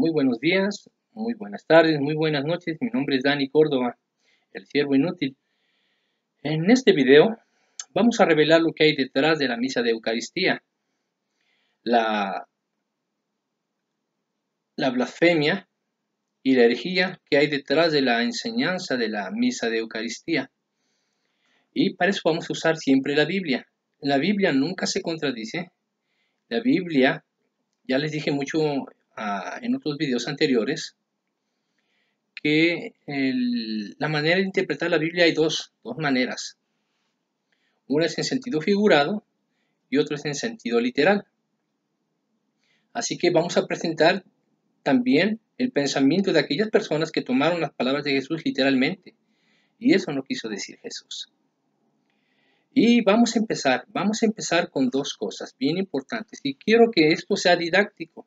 Muy buenos días, muy buenas tardes, muy buenas noches. Mi nombre es Dani Córdoba, el siervo inútil. En este video vamos a revelar lo que hay detrás de la misa de Eucaristía, la blasfemia y la herejía que hay detrás de la enseñanza de la misa de Eucaristía. Y para eso vamos a usar siempre la Biblia. La Biblia nunca se contradice. La Biblia, ya les dije mucho en otros videos anteriores, que la manera de interpretar la Biblia hay dos maneras. Una es en sentido figurado y otra es en sentido literal. Así que vamos a presentar también el pensamiento de aquellas personas que tomaron las palabras de Jesús literalmente. Y eso no quiso decir Jesús. Y vamos a empezar con dos cosas bien importantes. Y quiero que esto sea didáctico.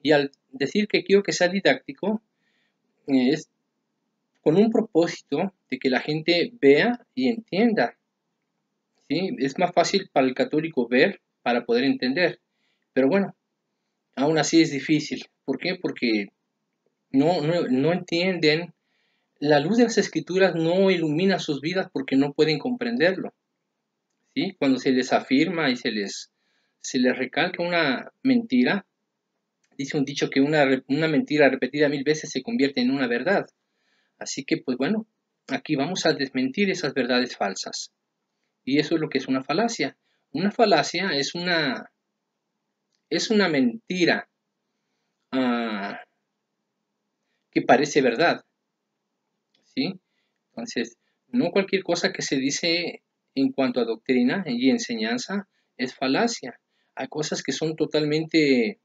Y al decir que quiero que sea didáctico, es con un propósito de que la gente vea y entienda. ¿Sí? Es más fácil para el católico ver para poder entender. Pero bueno, aún así es difícil. ¿Por qué? Porque no entienden. La luz de las escrituras no ilumina sus vidas porque no pueden comprenderlo. ¿Sí? Cuando se les afirma y se les recalca una mentira, dice un dicho que una mentira repetida 1000 veces se convierte en una verdad. Así que, pues bueno, aquí vamos a desmentir esas verdades falsas. Y eso es lo que es una falacia. Una falacia es una mentira que parece verdad. ¿Sí? Entonces, no cualquier cosa que se dice en cuanto a doctrina y enseñanza es falacia. Hay cosas que son totalmente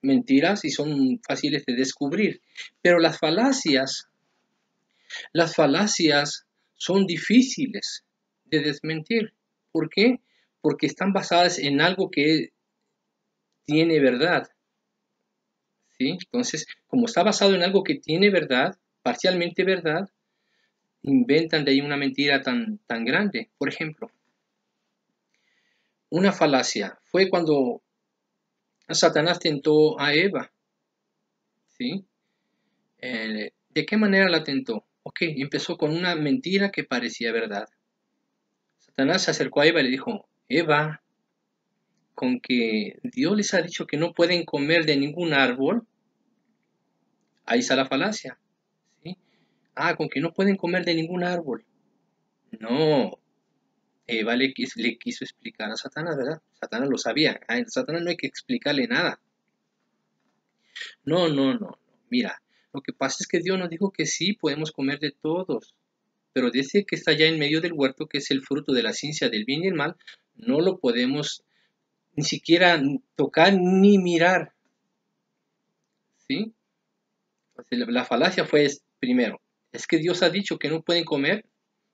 mentiras y son fáciles de descubrir. Pero las falacias son difíciles de desmentir. ¿Por qué? Porque están basadas en algo que tiene verdad. ¿Sí? Entonces, como está basado en algo que tiene verdad, parcialmente verdad, inventan de ahí una mentira tan grande. Por ejemplo, una falacia fue cuando Satanás tentó a Eva. ¿Sí? ¿De qué manera la tentó? Ok, empezó con una mentira que parecía verdad. Satanás se acercó a Eva y le dijo, Eva, con que Dios les ha dicho que no pueden comer de ningún árbol, ahí está la falacia. ¿Sí? Con que no pueden comer de ningún árbol. No, Eva le quiso explicar a Satanás, ¿verdad? Satanás lo sabía. A Satanás no hay que explicarle nada. No. Mira, lo que pasa es que Dios nos dijo que sí, podemos comer de todos. Pero de ese que está allá en medio del huerto, que es el fruto de la ciencia del bien y el mal, no lo podemos ni siquiera tocar ni mirar. ¿Sí? Entonces, la falacia fue primero, ¿es que Dios ha dicho que no pueden comer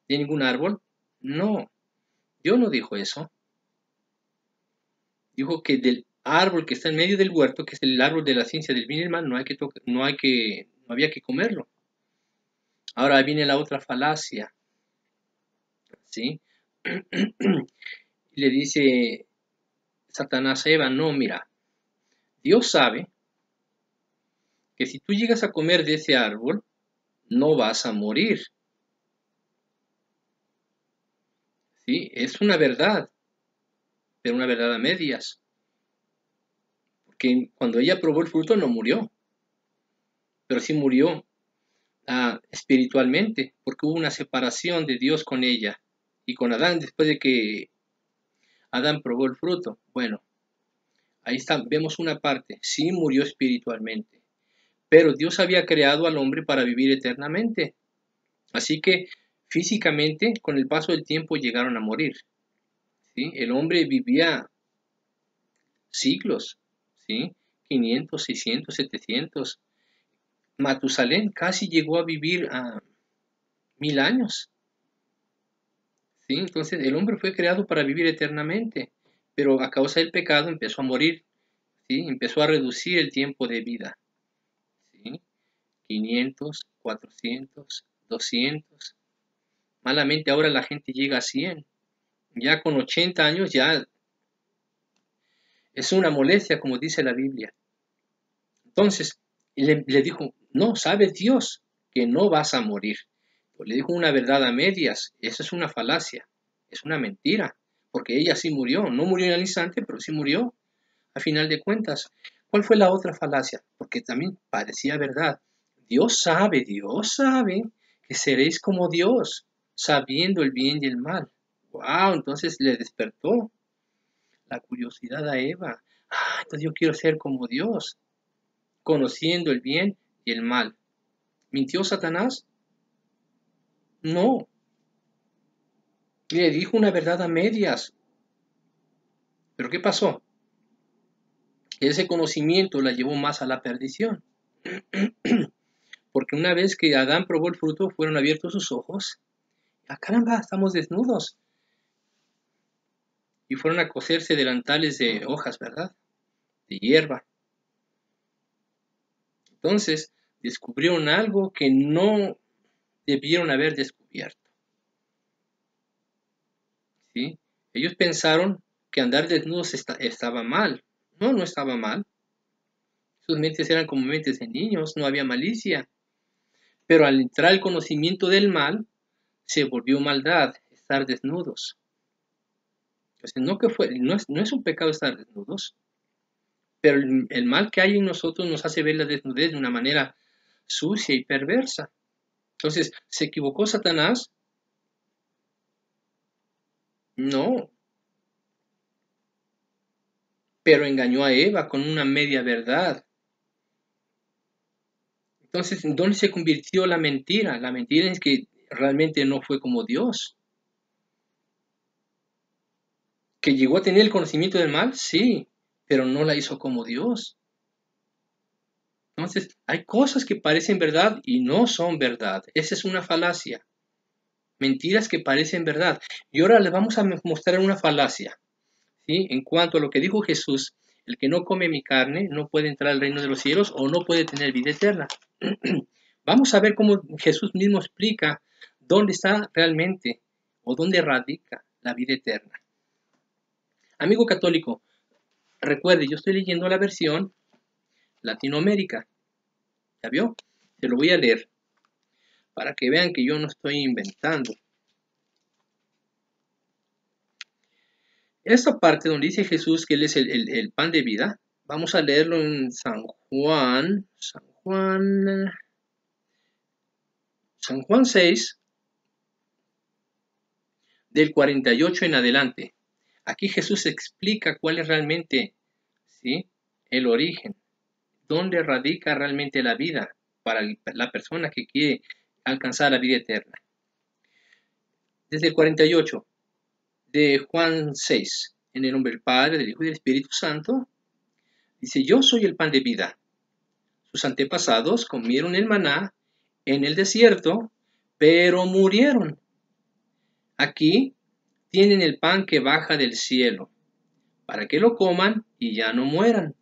de ningún árbol? No, Dios no dijo eso. Dijo que del árbol que está en medio del huerto, que es el árbol de la ciencia del bien y el mal, no había que comerlo. Ahora viene la otra falacia. ¿Sí? Le dice Satanás a Eva, no, mira, Dios sabe que si tú llegas a comer de ese árbol, no vas a morir. ¿Sí? Es una verdad, pero una verdad a medias. Porque cuando ella probó el fruto no murió, pero sí murió espiritualmente, porque hubo una separación de Dios con ella y con Adán después de que Adán probó el fruto. Bueno, ahí está, vemos una parte, sí murió espiritualmente, pero Dios había creado al hombre para vivir eternamente. Así que físicamente, con el paso del tiempo, llegaron a morir. ¿Sí? El hombre vivía siglos, ¿sí? 500, 600, 700. Matusalén casi llegó a vivir a 1000 años. ¿Sí? Entonces el hombre fue creado para vivir eternamente, pero a causa del pecado empezó a morir. ¿Sí? Empezó a reducir el tiempo de vida. ¿Sí? 500, 400, 200. Malamente ahora la gente llega a 100. Ya con 80 años ya es una molestia, como dice la Biblia. Entonces, Y le dijo, no, sabe Dios que no vas a morir. Pues le dijo una verdad a medias. Esa es una falacia, es una mentira, porque ella sí murió. No murió en el instante, pero sí murió a final de cuentas. ¿Cuál fue la otra falacia? Porque también parecía verdad. Dios sabe que seréis como Dios, sabiendo el bien y el mal. Wow, entonces le despertó la curiosidad a Eva. Ah, entonces yo quiero ser como Dios, conociendo el bien y el mal. ¿Mintió Satanás? No. Le dijo una verdad a medias. ¿Pero qué pasó? Ese conocimiento la llevó más a la perdición. Porque una vez que Adán probó el fruto, fueron abiertos sus ojos. ¡Ah, caramba! Estamos desnudos. Y fueron a coserse delantales de hojas, ¿verdad? De hierba. Entonces, descubrieron algo que no debieron haber descubierto. ¿Sí? Ellos pensaron que andar desnudos estaba mal. No, no estaba mal. Sus mentes eran como mentes de niños, no había malicia. Pero al entrar el conocimiento del mal, se volvió maldad estar desnudos. Entonces, no es un pecado estar desnudos, pero el mal que hay en nosotros nos hace ver la desnudez de una manera sucia y perversa. Entonces, ¿se equivocó Satanás? No, pero engañó a Eva con una media verdad. Entonces, ¿en dónde se convirtió la mentira? La mentira es que realmente no fue como Dios. ¿Que llegó a tener el conocimiento del mal? Sí, pero no la hizo como Dios. Entonces, hay cosas que parecen verdad y no son verdad. Esa es una falacia. Mentiras que parecen verdad. Y ahora les vamos a mostrar una falacia. ¿Sí? En cuanto a lo que dijo Jesús, el que no come mi carne no puede entrar al reino de los cielos o no puede tener vida eterna. Vamos a ver cómo Jesús mismo explica dónde está realmente o dónde radica la vida eterna. Amigo católico, recuerde, yo estoy leyendo la versión Latinoamérica. ¿Ya vio? Se lo voy a leer para que vean que yo no estoy inventando. Esta parte donde dice Jesús que Él es el pan de vida, vamos a leerlo en San Juan 6, del 48 en adelante. Aquí Jesús explica cuál es realmente, ¿sí?, el origen, dónde radica realmente la vida para la persona que quiere alcanzar la vida eterna. Desde el 48 de Juan 6, en el nombre del Padre, del Hijo y del Espíritu Santo, dice, yo soy el pan de vida. Sus antepasados comieron el maná en el desierto, pero murieron. Aquí tienen el pan que baja del cielo, para que lo coman y ya no mueran.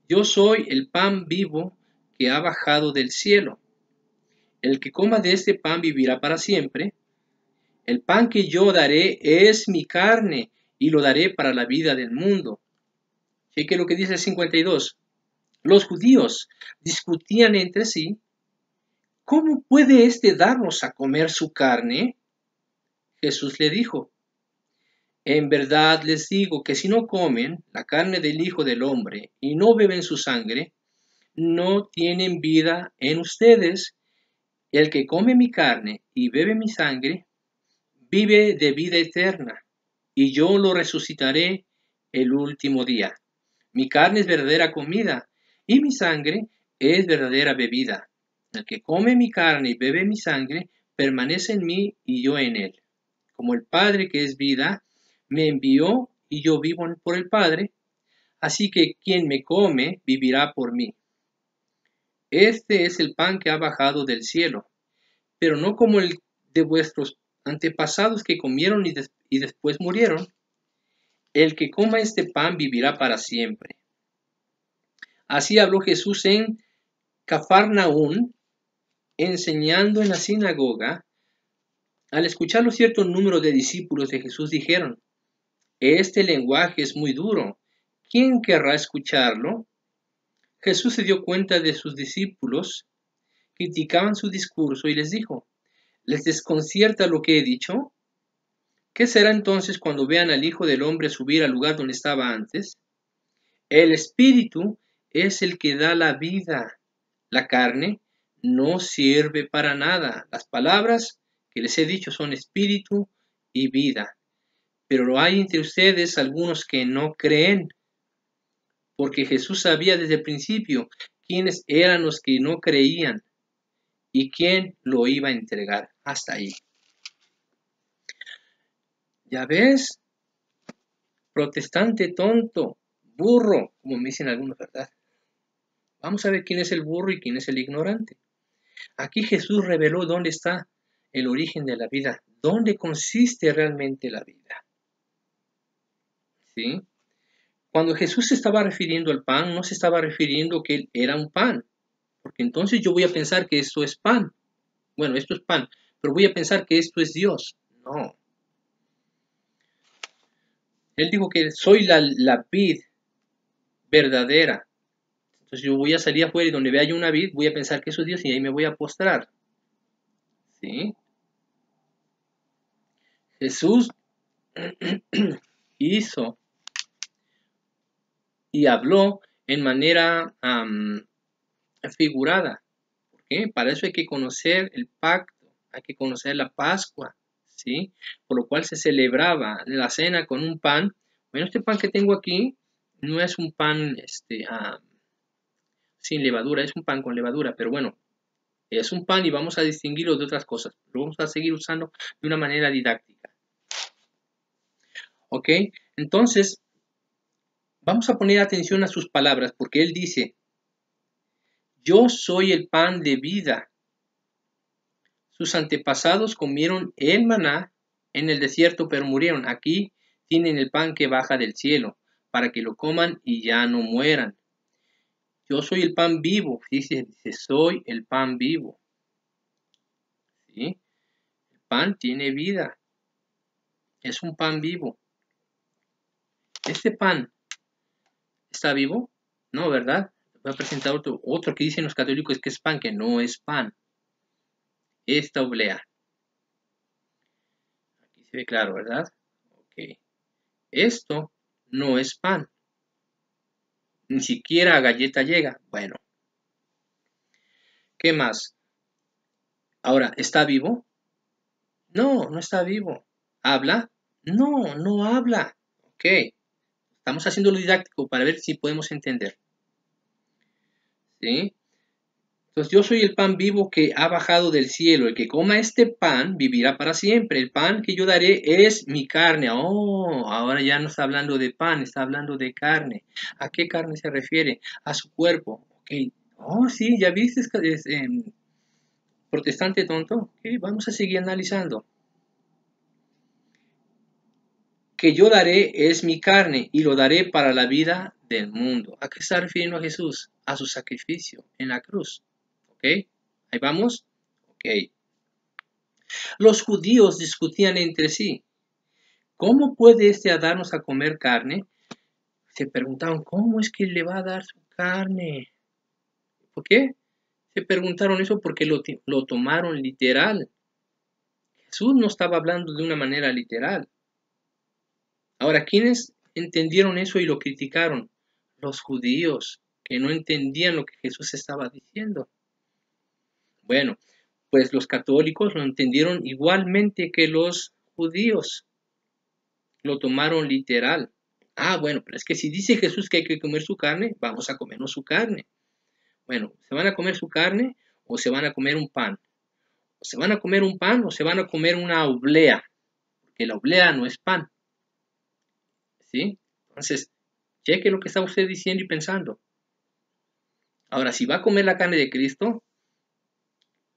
Yo soy el pan vivo que ha bajado del cielo. El que coma de este pan vivirá para siempre. El pan que yo daré es mi carne y lo daré para la vida del mundo. Cheque lo que dice el 52. Los judíos discutían entre sí, ¿cómo puede éste darnos a comer su carne? Jesús le dijo, en verdad les digo que si no comen la carne del Hijo del Hombre y no beben su sangre, no tienen vida en ustedes. El que come mi carne y bebe mi sangre, vive de vida eterna, y yo lo resucitaré el último día. Mi carne es verdadera comida, y mi sangre es verdadera bebida. El que come mi carne y bebe mi sangre, permanece en mí y yo en él. Como el Padre que es vida, me envió y yo vivo por el Padre, así que quien me come vivirá por mí. Este es el pan que ha bajado del cielo, pero no como el de vuestros antepasados que comieron y después murieron. El que coma este pan vivirá para siempre. Así habló Jesús en Cafarnaún, enseñando en la sinagoga. Al escucharlo cierto número de discípulos de Jesús dijeron, este lenguaje es muy duro, ¿quién querrá escucharlo? Jesús se dio cuenta de sus discípulos, criticaban su discurso y les dijo, ¿les desconcierta lo que he dicho? ¿Qué será entonces cuando vean al Hijo del Hombre subir al lugar donde estaba antes? El Espíritu es el que da la vida. La carne no sirve para nada. Las palabras que les he dicho son espíritu y vida. Pero hay entre ustedes algunos que no creen, porque Jesús sabía desde el principio quiénes eran los que no creían y quién lo iba a entregar. Hasta ahí. ¿Ya ves? Protestante tonto, burro, como me dicen algunos, ¿verdad? Vamos a ver quién es el burro y quién es el ignorante. Aquí Jesús reveló dónde está el origen de la vida, dónde consiste realmente la vida. ¿Sí? Cuando Jesús se estaba refiriendo al pan, no se estaba refiriendo que él era un pan, porque entonces yo voy a pensar que esto es pan. Bueno, esto es pan, pero voy a pensar que esto es Dios. No. Él dijo que soy la vid verdadera. Entonces yo voy a salir afuera y donde vea yo una vid, voy a pensar que eso es Dios y ahí me voy a postrar. ¿Sí? Jesús hizo y habló en manera figurada. ¿Por qué? Para eso hay que conocer el pacto, hay que conocer la Pascua, ¿sí? Por lo cual se celebraba la cena con un pan. Bueno, este pan que tengo aquí no es un pan sin levadura, es un pan con levadura, pero bueno, es un pan y vamos a distinguirlo de otras cosas. Lo vamos a seguir usando de una manera didáctica. ¿Ok? Entonces, vamos a poner atención a sus palabras, porque él dice, yo soy el pan de vida. Sus antepasados comieron el maná en el desierto, pero murieron. Aquí tienen el pan que baja del cielo, para que lo coman y ya no mueran. Yo soy el pan vivo, dice, soy el pan vivo. ¿Sí? El pan tiene vida, es un pan vivo. ¿Este pan está vivo? No, ¿verdad? Voy a presentar otro que dicen los católicos que es pan, que no es pan. Esta oblea. Aquí se ve claro, ¿verdad? Ok. Esto no es pan. Ni siquiera a galleta llega. Bueno. ¿Qué más? Ahora, ¿está vivo? No, no está vivo. ¿Habla? No, no habla. Ok. Estamos haciendo lo didáctico para ver si podemos entender. ¿Sí? Entonces yo soy el pan vivo que ha bajado del cielo. El que coma este pan vivirá para siempre. El pan que yo daré es mi carne. Oh, ahora ya no está hablando de pan, está hablando de carne. ¿A qué carne se refiere? A su cuerpo. Ok. Oh, sí, ya viste, protestante tonto. Ok, vamos a seguir analizando. Que yo daré es mi carne y lo daré para la vida del mundo. ¿A qué está refiriendo Jesús? A su sacrificio en la cruz. ¿Ok? Ahí vamos. Ok. Los judíos discutían entre sí. ¿Cómo puede este darnos a comer carne? Se preguntaban, ¿cómo es que le va a dar su carne? ¿Por qué? Se preguntaron eso porque lo tomaron literal. Jesús no estaba hablando de una manera literal. Ahora, ¿quiénes entendieron eso y lo criticaron? Los judíos, que no entendían lo que Jesús estaba diciendo. Bueno, pues los católicos lo entendieron igualmente que los judíos. Lo tomaron literal. Ah, bueno, pero es que si dice Jesús que hay que comer su carne, vamos a comernos su carne. Bueno, ¿se van a comer su carne o se van a comer un pan? ¿O se van a comer un pan o se van a comer una oblea? Porque la oblea no es pan. ¿Sí? Entonces, cheque lo que está usted diciendo y pensando. Ahora, si va a comer la carne de Cristo,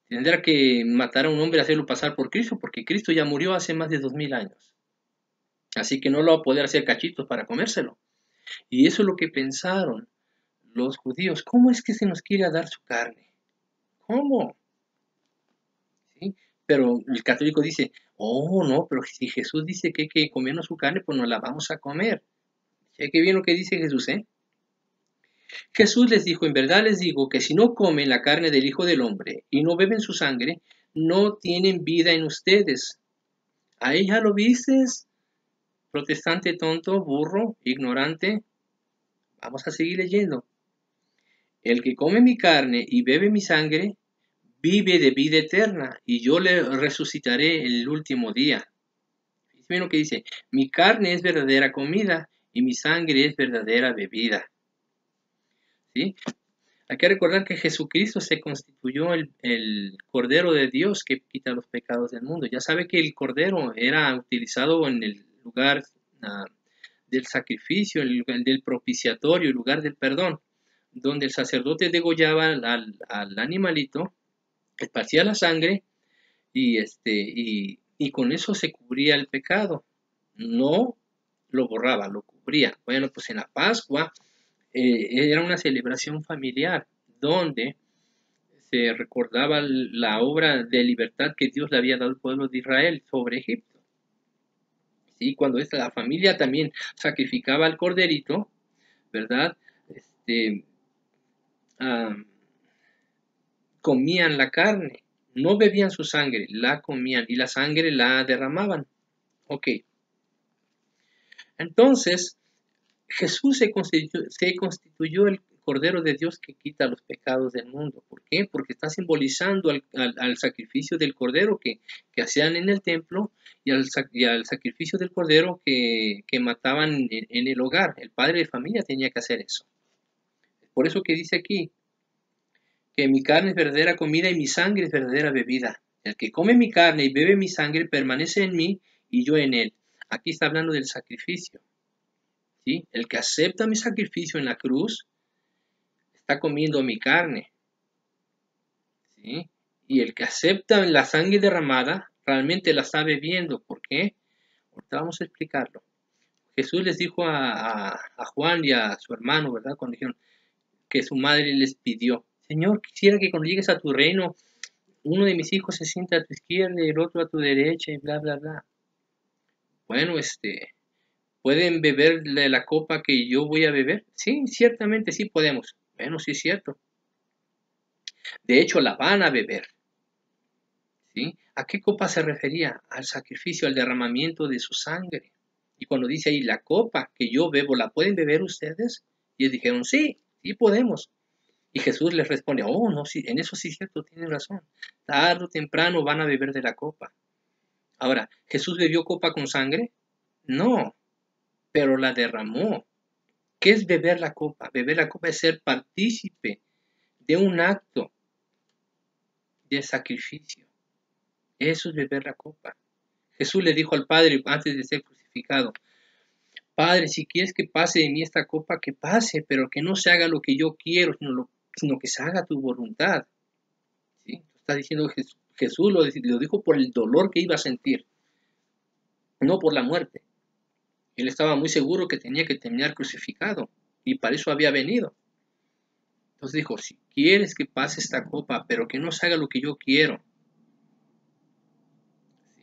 tendrá que matar a un hombre y hacerlo pasar por Cristo, porque Cristo ya murió hace más de 2000 años. Así que no lo va a poder hacer cachitos para comérselo. Y eso es lo que pensaron los judíos. ¿Cómo es que se nos quiere dar su carne? ¿Cómo? ¿Sí? Pero el católico dice, oh, no, pero si Jesús dice que hay que comernos su carne, pues nos la vamos a comer. Cheque bien lo que dice Jesús, ¿eh? Jesús les dijo, en verdad les digo que si no comen la carne del Hijo del Hombre y no beben su sangre, no tienen vida en ustedes. Ahí ya lo vistes, protestante tonto, burro, ignorante. Vamos a seguir leyendo. El que come mi carne y bebe mi sangre, vive de vida eterna, y yo le resucitaré el último día. Fíjense lo que dice, mi carne es verdadera comida y mi sangre es verdadera bebida. ¿Sí? Hay que recordar que Jesucristo se constituyó el Cordero de Dios que quita los pecados del mundo. Ya sabe que el Cordero era utilizado en el lugar del sacrificio, el lugar del propiciatorio, el lugar del perdón, donde el sacerdote degollaba al animalito, esparcía la sangre y con eso se cubría el pecado. No lo borraba, lo cubría. Bueno, pues en la Pascua era una celebración familiar donde se recordaba la obra de libertad que Dios le había dado al pueblo de Israel sobre Egipto. ¿Sí? Cuando la familia también sacrificaba al corderito, ¿verdad? Comían la carne, no bebían su sangre, la comían y la sangre la derramaban. Ok. Entonces, Jesús se constituyó el Cordero de Dios que quita los pecados del mundo. ¿Por qué? Porque está simbolizando al sacrificio del Cordero que hacían en el templo y al sacrificio del Cordero que mataban en el hogar. El padre de familia tenía que hacer eso. Por eso que dice aquí que mi carne es verdadera comida y mi sangre es verdadera bebida. El que come mi carne y bebe mi sangre permanece en mí y yo en él. Aquí está hablando del sacrificio. ¿Sí? El que acepta mi sacrificio en la cruz está comiendo mi carne. ¿Sí? Y el que acepta la sangre derramada realmente la está bebiendo. ¿Por qué? Ahorita vamos a explicarlo. Jesús les dijo a Juan y a su hermano, ¿verdad? Cuando dijeron que su madre les pidió, Señor, quisiera que cuando llegues a tu reino, uno de mis hijos se sienta a tu izquierda y el otro a tu derecha y bla, bla, bla. Bueno, ¿pueden beber de la copa que yo voy a beber? Sí, ciertamente sí podemos. Bueno, sí es cierto. De hecho, la van a beber. ¿Sí? ¿A qué copa se refería? Al sacrificio, al derramamiento de su sangre. Y cuando dice ahí, la copa que yo bebo, ¿la pueden beber ustedes? Y ellos dijeron, sí, sí podemos. Y Jesús les responde, oh, no, sí, en eso sí es cierto, tienen razón. Tarde o temprano van a beber de la copa. Ahora, ¿Jesús bebió copa con sangre? No, pero la derramó. ¿Qué es beber la copa? Beber la copa es ser partícipe de un acto de sacrificio. Eso es beber la copa. Jesús le dijo al Padre antes de ser crucificado, Padre, si quieres que pase de mí esta copa, que pase, pero que no se haga lo que yo quiero, sino que se haga tu voluntad. ¿Sí? Está diciendo Jesús lo dijo por el dolor que iba a sentir, no por la muerte. Él estaba muy seguro que tenía que terminar crucificado y para eso había venido. Entonces dijo, si quieres que pase esta copa, pero que no se haga lo que yo quiero.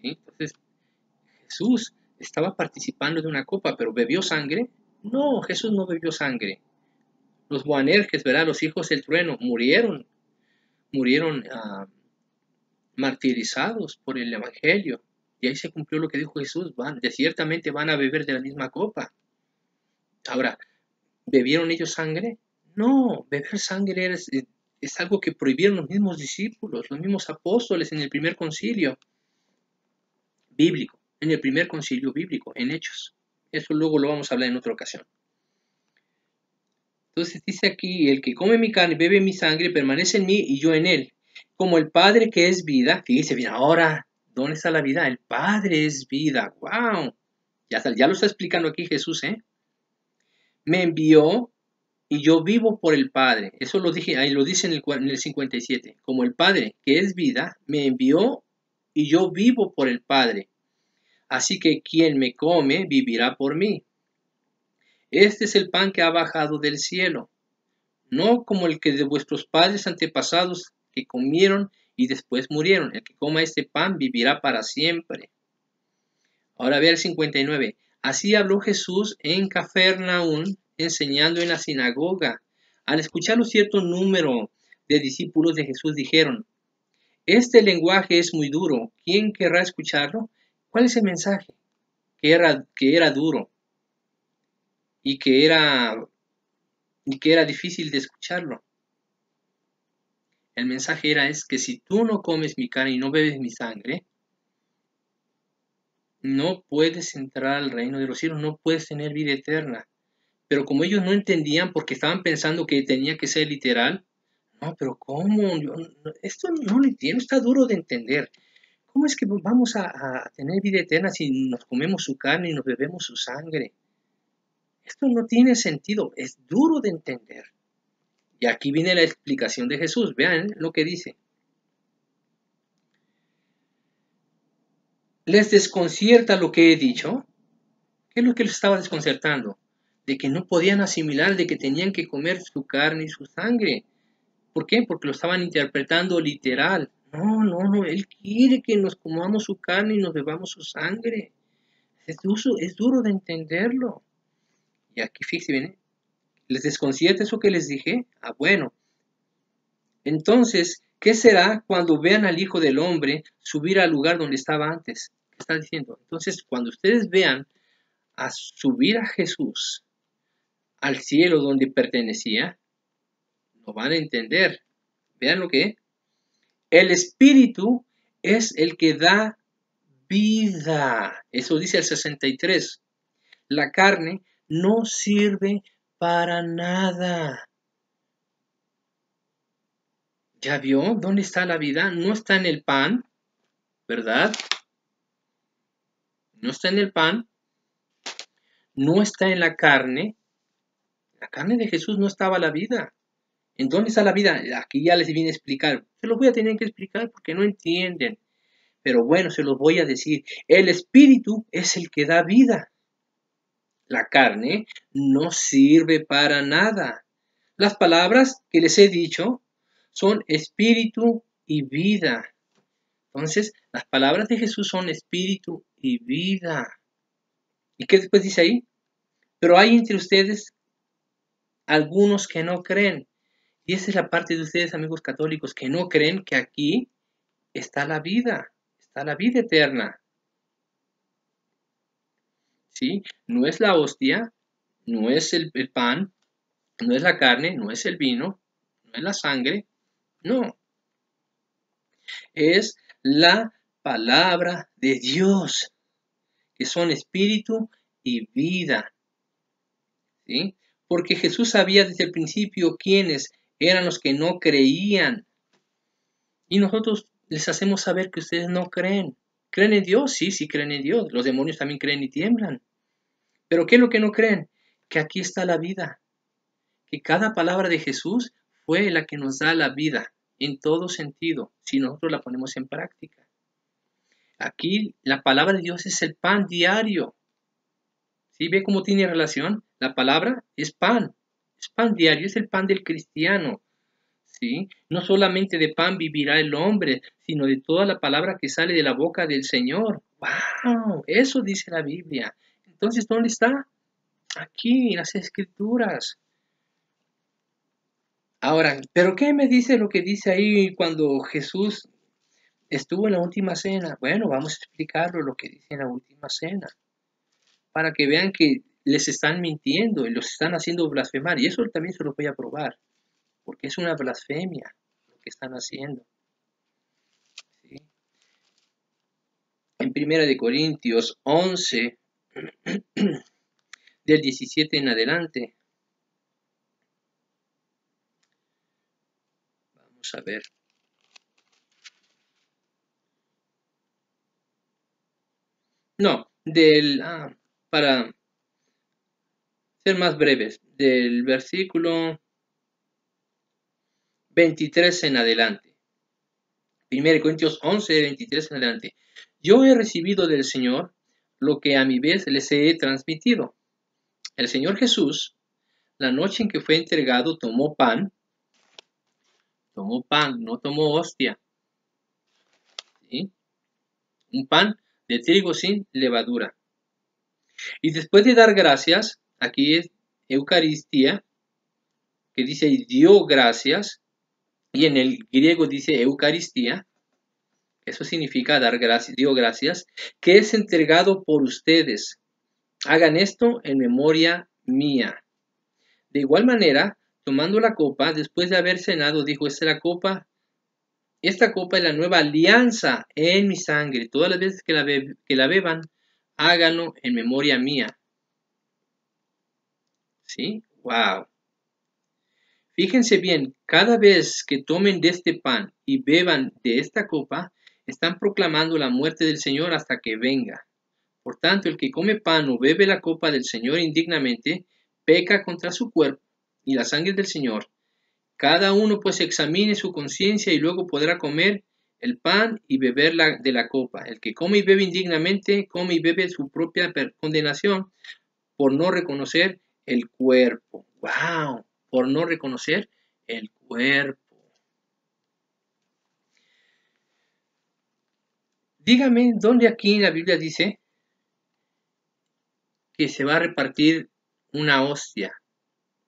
¿Sí? Entonces Jesús estaba participando de una copa, pero ¿bebió sangre? No, Jesús no bebió sangre. Los Boanerges, ¿verdad? Los hijos del trueno murieron martirizados por el Evangelio. Y ahí se cumplió lo que dijo Jesús, ciertamente van a beber de la misma copa. Ahora, ¿bebieron ellos sangre? No, beber sangre es algo que prohibieron los mismos discípulos, los mismos apóstoles en el primer concilio bíblico, en Hechos. Eso luego lo vamos a hablar en otra ocasión. Entonces dice aquí, el que come mi carne y bebe mi sangre permanece en mí y yo en él. Como el Padre que es vida, fíjese bien, ahora, ¿dónde está la vida? El Padre es vida, wow. Ya lo está explicando aquí Jesús, ¿eh? Me envió y yo vivo por el Padre. Eso lo dije, ahí lo dice en el 57. Como el Padre que es vida, me envió y yo vivo por el Padre. Así que quien me come vivirá por mí. Este es el pan que ha bajado del cielo, no como el que de vuestros padres antepasados que comieron y después murieron. El que coma este pan vivirá para siempre. Ahora ve el 59. Así habló Jesús en Cafarnaúm, enseñando en la sinagoga. Al escucharlo, cierto número de discípulos de Jesús dijeron: este lenguaje es muy duro, ¿quién querrá escucharlo? ¿Cuál es el mensaje? Que era duro y que era difícil de escucharlo. El mensaje es que si tú no comes mi carne y no bebes mi sangre, no puedes entrar al reino de los cielos, no puedes tener vida eterna. Pero como ellos no entendían porque estaban pensando que tenía que ser literal, no, pero ¿cómo? Esto no lo entiendo, está duro de entender. ¿Cómo es que vamos a tener vida eterna si nos comemos su carne y nos bebemos su sangre? Esto no tiene sentido, es duro de entender. Y aquí viene la explicación de Jesús. Vean lo que dice. ¿Les desconcierta lo que he dicho? ¿Qué es lo que les estaba desconcertando? De que no podían asimilar, de que tenían que comer su carne y su sangre. ¿Por qué? Porque lo estaban interpretando literal. No, Él quiere que nos comamos su carne y nos bebamos su sangre. Es duro de entenderlo. Y aquí fíjense, ¿ven? ¿Les desconcierta eso que les dije? Ah, bueno. Entonces, ¿qué será cuando vean al Hijo del Hombre subir al lugar donde estaba antes? ¿Qué está diciendo? Entonces, cuando ustedes vean a subir a Jesús al cielo donde pertenecía, lo van a entender. Vean lo que el Espíritu es el que da vida. Eso dice el 63. La carne no sirve para nada. ¿Ya vio dónde está la vida? No está en el pan, ¿verdad? No está en el pan, no está en la carne. La carne de Jesús no estaba la vida. ¿En dónde está la vida? Aquí ya les viene a explicar. Se los voy a tener que explicar porque no entienden. Pero bueno, se los voy a decir. El Espíritu es el que da vida. La carne no sirve para nada. Las palabras que les he dicho son espíritu y vida. Entonces, las palabras de Jesús son espíritu y vida. ¿Y qué después dice ahí? Pero hay entre ustedes algunos que no creen. Y esa es la parte de ustedes, amigos católicos, que no creen que aquí está la vida eterna. ¿Sí? No es la hostia, no es el pan, no es la carne, no es el vino, no es la sangre, no. Es la palabra de Dios, que son espíritu y vida. ¿Sí? Porque Jesús sabía desde el principio quiénes eran los que no creían. Y nosotros les hacemos saber que ustedes no creen. ¿Creen en Dios? Sí, sí creen en Dios. Los demonios también creen y tiemblan. Pero ¿qué es lo que no creen? Que aquí está la vida. Que cada palabra de Jesús fue la que nos da la vida en todo sentido, si nosotros la ponemos en práctica. Aquí la palabra de Dios es el pan diario. ¿Sí? ¿Ve cómo tiene relación? La palabra es pan diario, es el pan del cristiano. ¿Sí? No solamente de pan vivirá el hombre, sino de toda la palabra que sale de la boca del Señor. ¡Wow! Eso dice la Biblia. Entonces, ¿dónde está? Aquí, en las Escrituras. Ahora, ¿pero qué me dice lo que dice ahí cuando Jesús estuvo en la última cena? Bueno, vamos a explicarlo lo que dice en la última cena, para que vean que les están mintiendo y los están haciendo blasfemar. Y eso también se lo voy a probar, porque es una blasfemia lo que están haciendo. ¿Sí? En 1 Corintios 11, del 17 en adelante. Vamos a ver. No, para ser más breves, del versículo 23 en adelante. 1 Corintios 11, 23 en adelante. Yo he recibido del Señor lo que a mi vez les he transmitido. El Señor Jesús, la noche en que fue entregado, tomó pan, no tomó hostia. ¿Sí? Un pan de trigo sin levadura. Y después de dar gracias, aquí es Eucaristía, que dice dio gracias, y en el griego dice Eucaristía, eso significa dar gracias, dio gracias, que es entregado por ustedes. Hagan esto en memoria mía. De igual manera, tomando la copa, después de haber cenado, dijo, esta copa es la nueva alianza en mi sangre. Todas las veces que la beban, háganlo en memoria mía. ¿Sí? ¡Wow! Fíjense bien, cada vez que tomen de este pan y beban de esta copa, están proclamando la muerte del Señor hasta que venga. Por tanto, el que come pan o bebe la copa del Señor indignamente, peca contra su cuerpo y la sangre del Señor. Cada uno pues examine su conciencia y luego podrá comer el pan y beber de la copa. El que come y bebe indignamente, come y bebe su propia condenación por no reconocer el cuerpo. ¡Wow! Por no reconocer el cuerpo. Dígame, ¿dónde aquí en la Biblia dice que se va a repartir una hostia,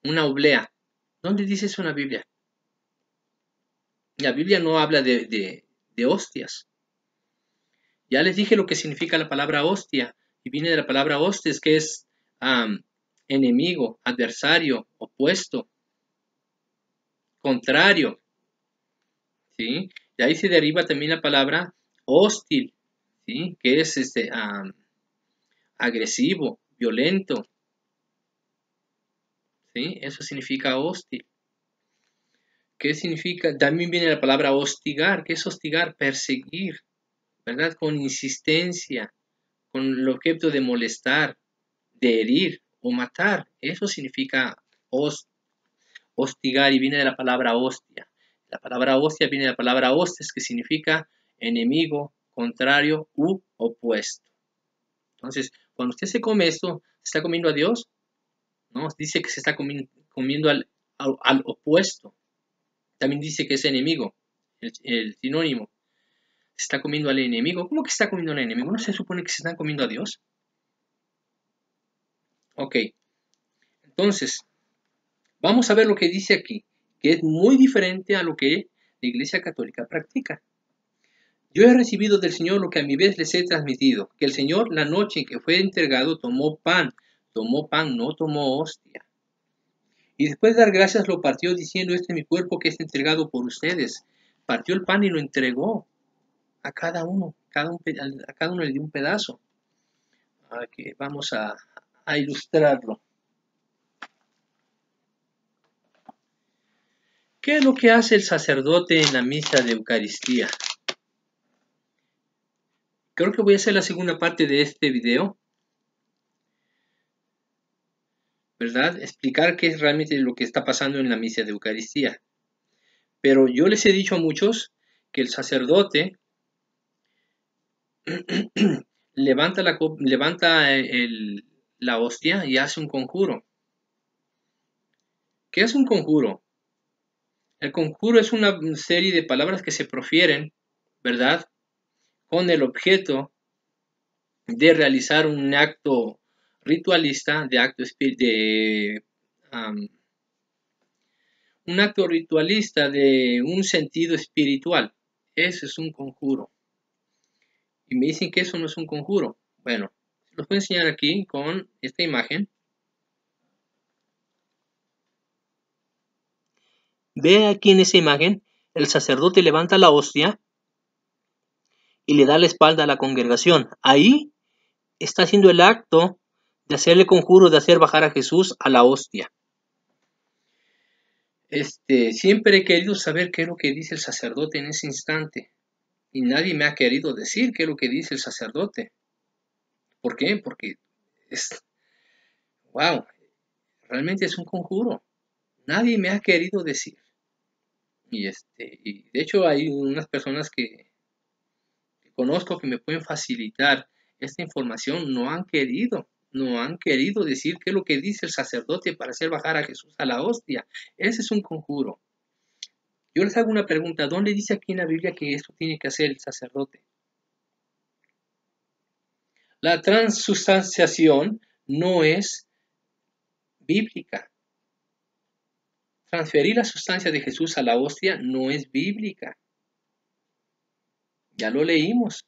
una oblea? ¿Dónde dice eso en la Biblia? La Biblia no habla de hostias. Ya les dije lo que significa la palabra hostia, y viene de la palabra hostes, que es enemigo, adversario, opuesto, contrario. ¿Sí? De ahí se deriva también la palabra hostil, ¿sí? Que es agresivo, violento. ¿Sí? Eso significa hostil. ¿Qué significa? También viene la palabra hostigar. ¿Qué es hostigar? Perseguir, ¿verdad? Con insistencia, con el objeto de molestar, de herir o matar. Eso significa hostigar, y viene de la palabra hostia. La palabra hostia viene de la palabra hostes, que significa enemigo, contrario u opuesto. Entonces, cuando usted se come esto, ¿se está comiendo a Dios? No, dice que se está comiendo al opuesto. También dice que es enemigo, el sinónimo. Se está comiendo al enemigo. ¿Cómo que se está comiendo al enemigo? ¿No se supone que se están comiendo a Dios? Ok. Entonces, vamos a ver lo que dice aquí, que es muy diferente a lo que la Iglesia Católica practica. Yo he recibido del Señor lo que a mi vez les he transmitido, que el Señor la noche en que fue entregado tomó pan, no tomó hostia. Y después de dar gracias lo partió diciendo, este es mi cuerpo que es entregado por ustedes. Partió el pan y lo entregó a cada uno, a cada uno le dio un pedazo. Aquí vamos a ilustrarlo. ¿Qué es lo que hace el sacerdote en la misa de Eucaristía? Creo que voy a hacer la segunda parte de este video, ¿verdad? Explicar qué es realmente lo que está pasando en la misa de Eucaristía. Pero yo les he dicho a muchos que el sacerdote levanta la hostia y hace un conjuro. ¿Qué es un conjuro? El conjuro es una serie de palabras que se profieren, ¿verdad? Con el objeto de realizar un acto ritualista, un acto ritualista de un sentido espiritual. Eso es un conjuro. Y me dicen que eso no es un conjuro. Bueno, los voy a enseñar aquí con esta imagen. Ve aquí en esa imagen, el sacerdote levanta la hostia y le da la espalda a la congregación. Ahí está haciendo el acto de hacerle conjuro de hacer bajar a Jesús a la hostia. Siempre he querido saber qué es lo que dice el sacerdote en ese instante. Y nadie me ha querido decir qué es lo que dice el sacerdote. ¿Por qué? Porque wow, realmente es un conjuro. Nadie me ha querido decir. Y de hecho hay unas personas que conozco que me pueden facilitar esta información, no han querido decir qué es lo que dice el sacerdote para hacer bajar a Jesús a la hostia. Ese es un conjuro. Yo les hago una pregunta, ¿dónde dice aquí en la Biblia que esto tiene que hacer el sacerdote? La transustanciación no es bíblica. Transferir la sustancia de Jesús a la hostia no es bíblica. Ya lo leímos.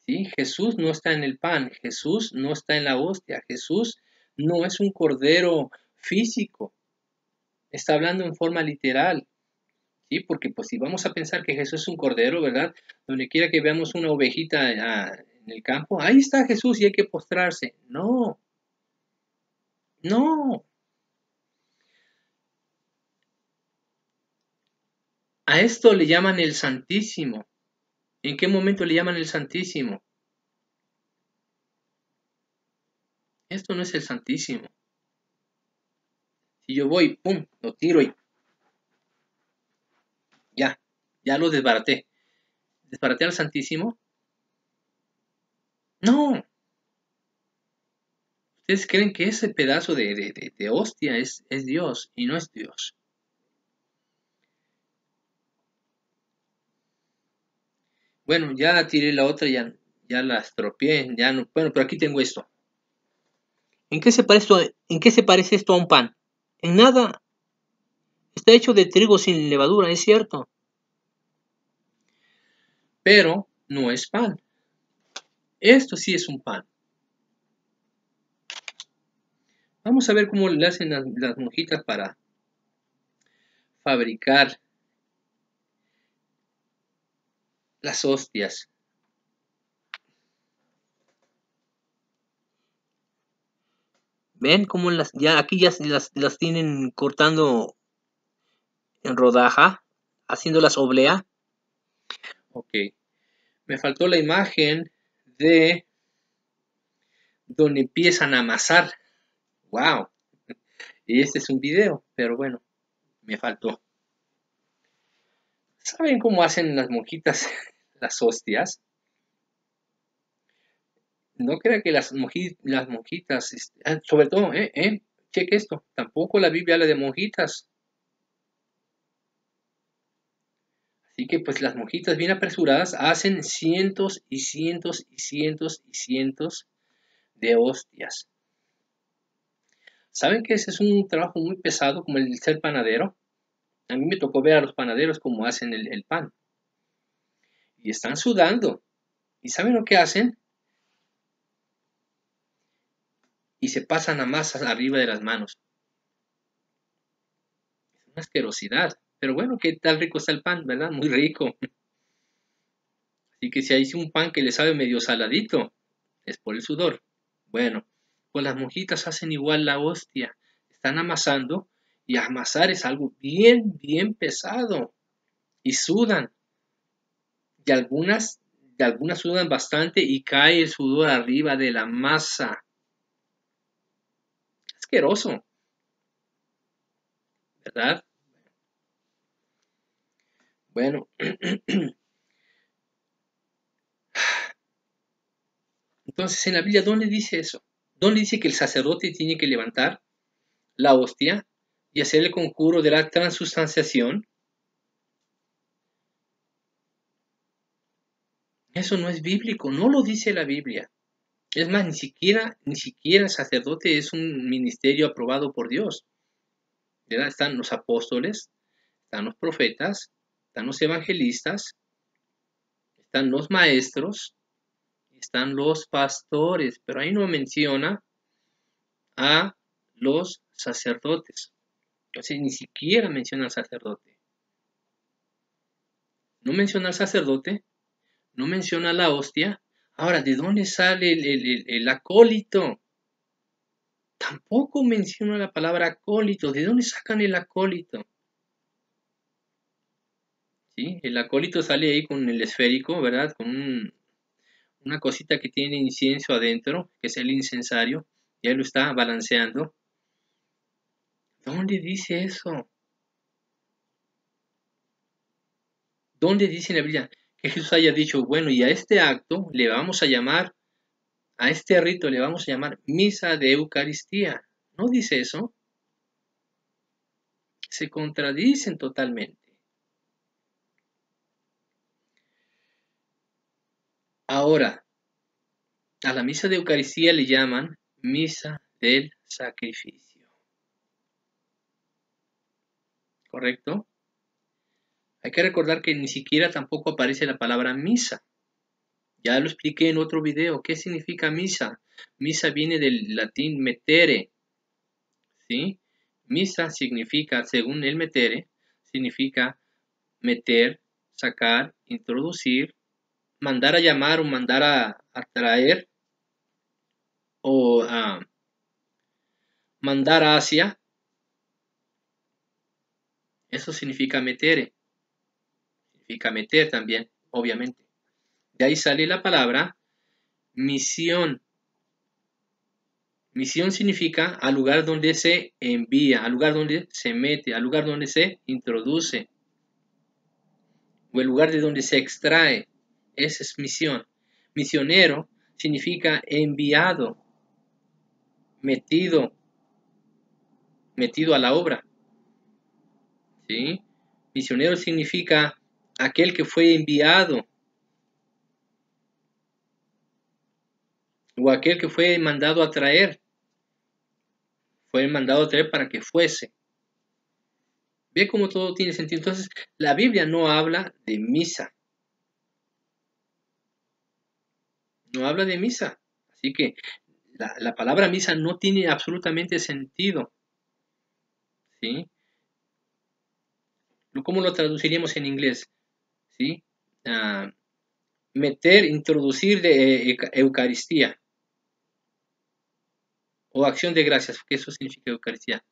¿Sí? Jesús no está en el pan, Jesús no está en la hostia, Jesús no es un cordero físico, está hablando en forma literal. ¿Sí? Porque pues si vamos a pensar que Jesús es un cordero, ¿verdad? Donde quiera que veamos una ovejita en el campo, ahí está Jesús y hay que postrarse. No, no. A esto le llaman el Santísimo. ¿En qué momento le llaman el Santísimo? Esto no es el Santísimo. Si yo voy, pum, lo tiro y ya lo desbaraté. ¿Desbaraté al Santísimo? No. Ustedes creen que ese pedazo de hostia es Dios y no es Dios. Bueno, ya tiré la otra, ya la estropeé, ya no. Bueno, pero aquí tengo esto. ¿En qué se parece esto a un pan? En nada. Está hecho de trigo sin levadura, es cierto. Pero no es pan. Esto sí es un pan. Vamos a ver cómo le hacen las monjitas para fabricar las hostias. ¿Ven cómo aquí ya las tienen cortando en rodaja, haciéndolas oblea? Ok. Me faltó la imagen de donde empiezan a amasar. ¡Wow! Y este es un video, pero bueno, me faltó. ¿Saben cómo hacen las monjitas las hostias? No crea que las monjitas, sobre todo, cheque esto, tampoco la Biblia habla de monjitas. Así que pues las monjitas bien apresuradas hacen cientos y cientos y cientos y cientos de hostias. ¿Saben que ese es un trabajo muy pesado como el ser panadero? A mí me tocó ver a los panaderos cómo hacen el pan. Y están sudando. ¿Y saben lo que hacen? Y se pasan a masas arriba de las manos. Es una asquerosidad. Pero bueno, qué tal rico está el pan, ¿verdad? Muy rico. Así que si hay un pan que le sabe medio saladito, es por el sudor. Bueno, pues las monjitas hacen igual la hostia. Están amasando y amasar es algo bien, bien pesado. Y sudan. Y algunas sudan bastante y cae el sudor arriba de la masa. Asqueroso, ¿verdad? Bueno, entonces en la Biblia, ¿dónde dice eso? ¿Dónde dice que el sacerdote tiene que levantar la hostia y hacer el conjuro de la transustanciación? Eso no es bíblico, no lo dice la Biblia. Es más, ni siquiera el sacerdote es un ministerio aprobado por Dios. ¿Verdad? Están los apóstoles, están los profetas, están los evangelistas, están los maestros, están los pastores, pero ahí no menciona a los sacerdotes. Entonces ni siquiera menciona al sacerdote. No menciona al sacerdote, no menciona la hostia. Ahora, ¿de dónde sale el acólito? Tampoco menciona la palabra acólito. ¿De dónde sacan el acólito? ¿Sí? El acólito sale ahí con el esférico, ¿verdad? Con una cosita que tiene incienso adentro, que es el incensario, y ahí lo está balanceando. ¿Dónde dice eso? ¿Dónde dice en la Biblia que Jesús haya dicho, bueno, y a este acto le vamos a llamar, a este rito le vamos a llamar misa de Eucaristía? ¿No dice eso? Se contradicen totalmente. Ahora, a la misa de Eucaristía le llaman misa del sacrificio. ¿correcto? Hay que recordar que ni siquiera tampoco aparece la palabra misa. Ya lo expliqué en otro video. ¿Qué significa misa? Misa viene del latín metere, ¿sí? Misa significa, según el metere, significa meter, sacar, introducir, mandar a llamar o mandar a traer o a mandar hacia. Eso significa metere. Significa meter también, obviamente. De ahí sale la palabra misión. Misión significa al lugar donde se envía, al lugar donde se mete, al lugar donde se introduce, o el lugar de donde se extrae. Esa es misión. Misionero significa enviado, metido a la obra. ¿Sí? Misionero significa aquel que fue enviado o aquel que fue mandado a traer. Fue mandado a traer para que fuese. Ve cómo todo tiene sentido. Entonces, la Biblia no habla de misa. No habla de misa. Así que la palabra misa no tiene absolutamente sentido. ¿Sí? ¿Cómo lo traduciríamos en inglés? ¿Sí? Meter, introducir de Eucaristía. O acción de gracias, que eso significa Eucaristía.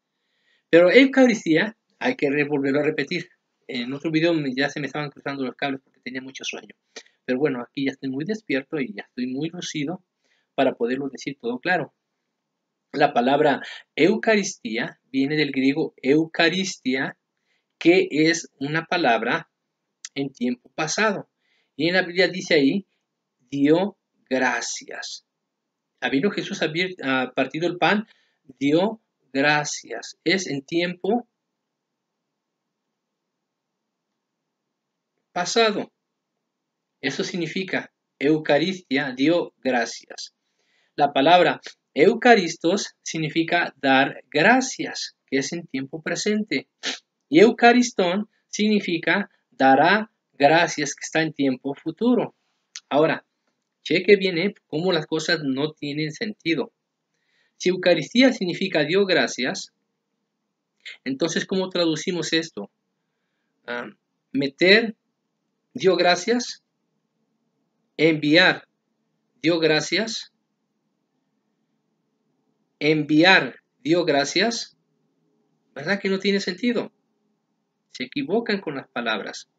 Pero Eucaristía, hay que volverlo a repetir. En otro video ya se me estaban cruzando los cables porque tenía mucho sueño. Pero bueno, aquí ya estoy muy despierto y ya estoy muy lucido para poderlo decir todo claro. La palabra Eucaristía viene del griego Eucaristia, que es una palabra en tiempo pasado. Y en la Biblia dice ahí, dio gracias. Habiendo Jesús partido el pan, dio gracias. Es en tiempo pasado. Eso significa Eucaristia, dio gracias. La palabra Eucaristos significa dar gracias, que es en tiempo presente. Y Eucaristón significa dará gracias, que está en tiempo futuro. Ahora, cheque bien cómo las cosas no tienen sentido. Si Eucaristía significa dio gracias, entonces ¿cómo traducimos esto? Meter, dio gracias. Enviar, dio gracias. Enviar, dio gracias. ¿Verdad que no tiene sentido? Se equivocan con las palabras.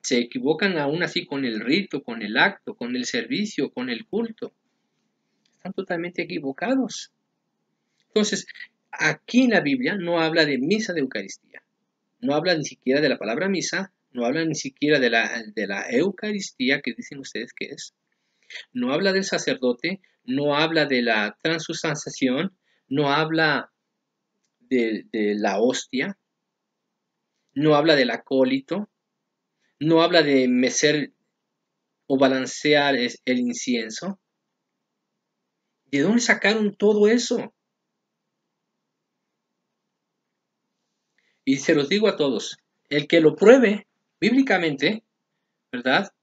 Se equivocan aún así con el rito, con el acto, con el servicio, con el culto. Están totalmente equivocados. Entonces, aquí en la Biblia no habla de misa de Eucaristía. No habla ni siquiera de la palabra misa. No habla ni siquiera de la Eucaristía que dicen ustedes que es. No habla del sacerdote. No habla de la transustanciación. No habla de la hostia. No habla del acólito. No habla de mecer o balancear el incienso. ¿De dónde sacaron todo eso? Y se los digo a todos, el que lo pruebe bíblicamente, ¿verdad?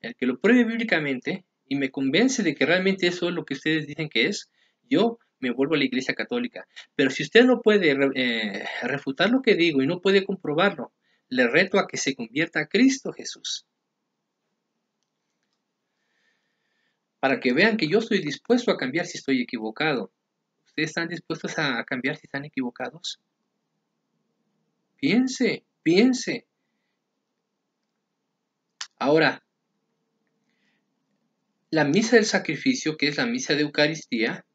El que lo pruebe bíblicamente y me convence de que realmente eso es lo que ustedes dicen que es, yo me vuelvo a la Iglesia Católica. Pero si usted no puede refutar lo que digo y no puede comprobarlo, le reto a que se convierta a Cristo Jesús. Para que vean que yo estoy dispuesto a cambiar si estoy equivocado. ¿Ustedes están dispuestos a cambiar si están equivocados? Piense, piense. Ahora, la misa del sacrificio, que es la misa de Eucaristía,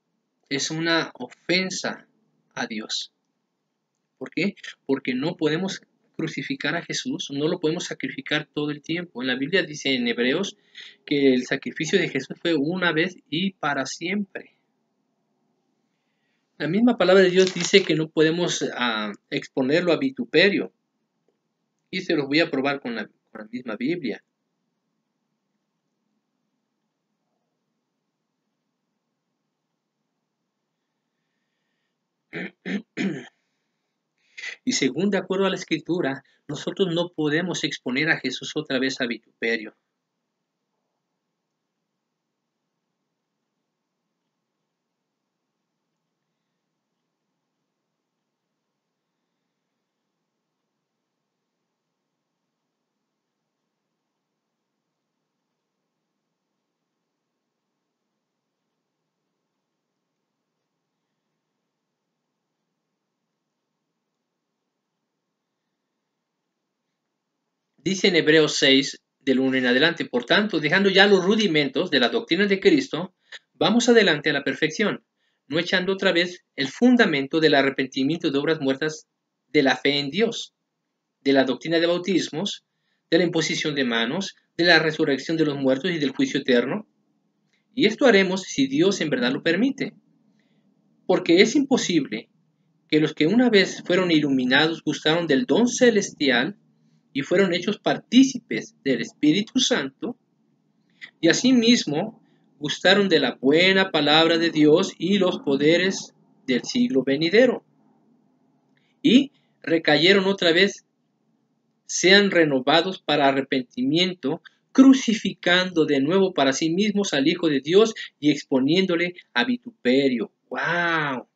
es una ofensa a Dios. ¿Por qué? Porque no podemos crucificar a Jesús, no lo podemos sacrificar todo el tiempo. En la Biblia dice en Hebreos que el sacrificio de Jesús fue una vez y para siempre. La misma palabra de Dios dice que no podemos exponerlo a vituperio. Y se los voy a probar con la misma Biblia. Y según de acuerdo a la Escritura, nosotros no podemos exponer a Jesús otra vez a vituperio. Dice en Hebreos 6, del 1 en adelante, por tanto, dejando ya los rudimentos de la doctrina de Cristo, vamos adelante a la perfección, no echando otra vez el fundamento del arrepentimiento de obras muertas de la fe en Dios, de la doctrina de bautismos, de la imposición de manos, de la resurrección de los muertos y del juicio eterno. Y esto haremos si Dios en verdad lo permite, porque es imposible que los que una vez fueron iluminados gustaron del don celestial y fueron hechos partícipes del Espíritu Santo, y asimismo gustaron de la buena palabra de Dios y los poderes del siglo venidero, y recayeron otra vez, sean renovados para arrepentimiento, crucificando de nuevo para sí mismos al Hijo de Dios y exponiéndole a vituperio. ¡Wow!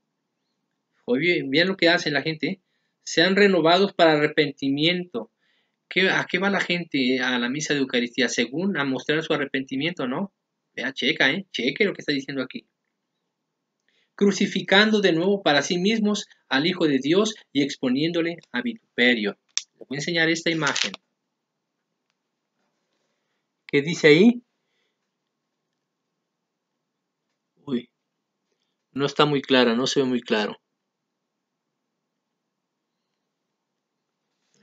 Oye, bien lo que hace la gente. Sean renovados para arrepentimiento. ¿A qué va la gente a la misa de Eucaristía? Según a mostrar su arrepentimiento, ¿no? Vea, cheque lo que está diciendo aquí. Crucificando de nuevo para sí mismos al Hijo de Dios y exponiéndole a vituperio. Les voy a enseñar esta imagen. ¿Qué dice ahí? Uy, no está muy clara, no se ve muy claro.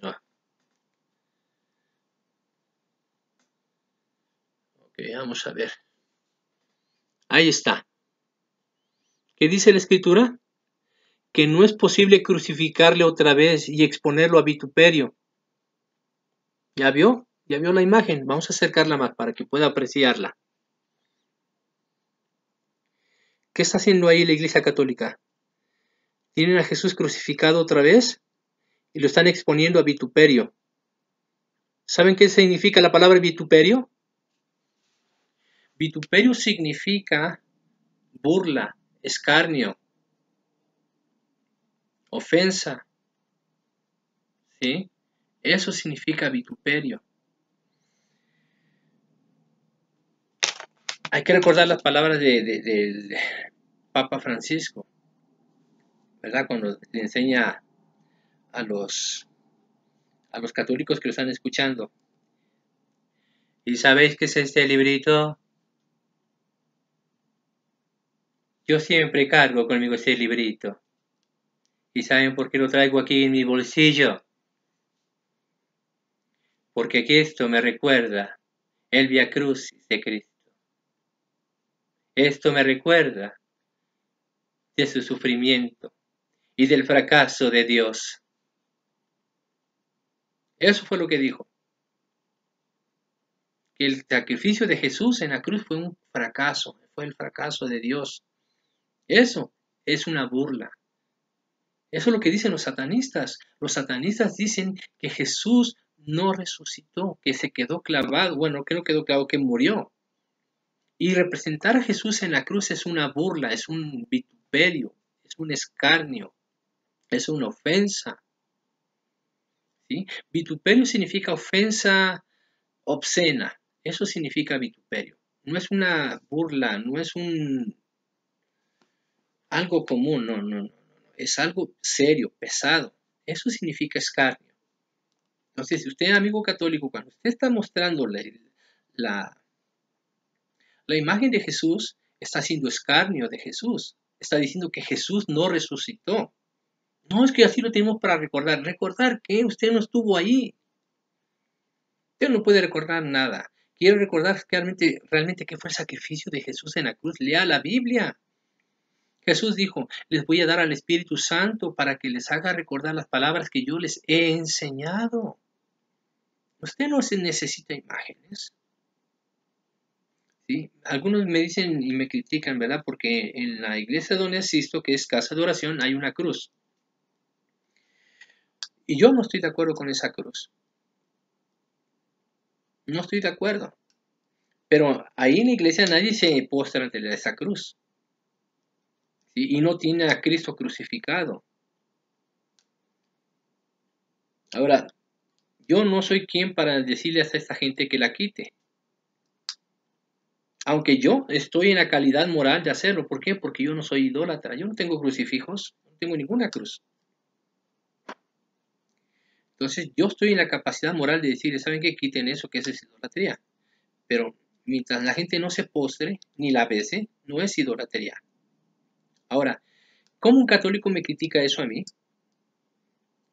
Ah, ok, vamos a ver. Ahí está. ¿Qué dice la Escritura? Que no es posible crucificarle otra vez y exponerlo a vituperio. ¿Ya vio? ¿Ya vio la imagen? Vamos a acercarla más para que pueda apreciarla. ¿Qué está haciendo ahí la Iglesia Católica? Tienen a Jesús crucificado otra vez y lo están exponiendo a vituperio. ¿Saben qué significa la palabra vituperio? Vituperio significa burla, escarnio, ofensa. ¿Sí? Eso significa vituperio. Hay que recordar las palabras del Papa Francisco, ¿verdad? Cuando le enseña a los católicos que lo están escuchando. ¿Y sabéis qué es este librito? Yo siempre cargo conmigo este librito. ¿Y saben por qué lo traigo aquí en mi bolsillo? Porque aquí esto me recuerda el Vía Crucis de Cristo. Esto me recuerda de su sufrimiento y del fracaso de Dios. Eso fue lo que dijo. Que el sacrificio de Jesús en la cruz fue un fracaso, fue el fracaso de Dios. Eso es una burla. Eso es lo que dicen los satanistas. Los satanistas dicen que Jesús no resucitó, que se quedó clavado. Bueno, que no quedó clavado, que murió. Y representar a Jesús en la cruz es una burla, es un vituperio, es un escarnio, es una ofensa. ¿Sí? Vituperio significa ofensa obscena. Eso significa vituperio. No es una burla, no es algo común, no. Es algo serio, pesado. Eso significa escarnio. Entonces, si usted, amigo católico, cuando usted está mostrándole la imagen de Jesús, está haciendo escarnio de Jesús. Está diciendo que Jesús no resucitó. No es que así lo tenemos para recordar. Recordar que usted no estuvo ahí. Usted no puede recordar nada. Quiere recordar realmente qué fue el sacrificio de Jesús en la cruz. Lea la Biblia. Jesús dijo, les voy a dar al Espíritu Santo para que les haga recordar las palabras que yo les he enseñado. Usted no se necesita imágenes. ¿Sí? Algunos me dicen y me critican, ¿verdad? Porque en la iglesia donde asisto, que es casa de oración, hay una cruz. Y yo no estoy de acuerdo con esa cruz. No estoy de acuerdo. Pero ahí en la iglesia nadie se postra ante esa cruz. ¿Sí? Y no tiene a Cristo crucificado. Ahora, yo no soy quien para decirle a esta gente que la quite. Aunque yo estoy en la calidad moral de hacerlo. ¿Por qué? Porque yo no soy idólatra. Yo no tengo crucifijos. No tengo ninguna cruz. Entonces yo estoy en la capacidad moral de decirle, ¿saben qué? Quiten eso, que eso es idolatría. Pero mientras la gente no se postre, ni la bese, no es idolatría. Ahora, ¿cómo un católico me critica eso a mí?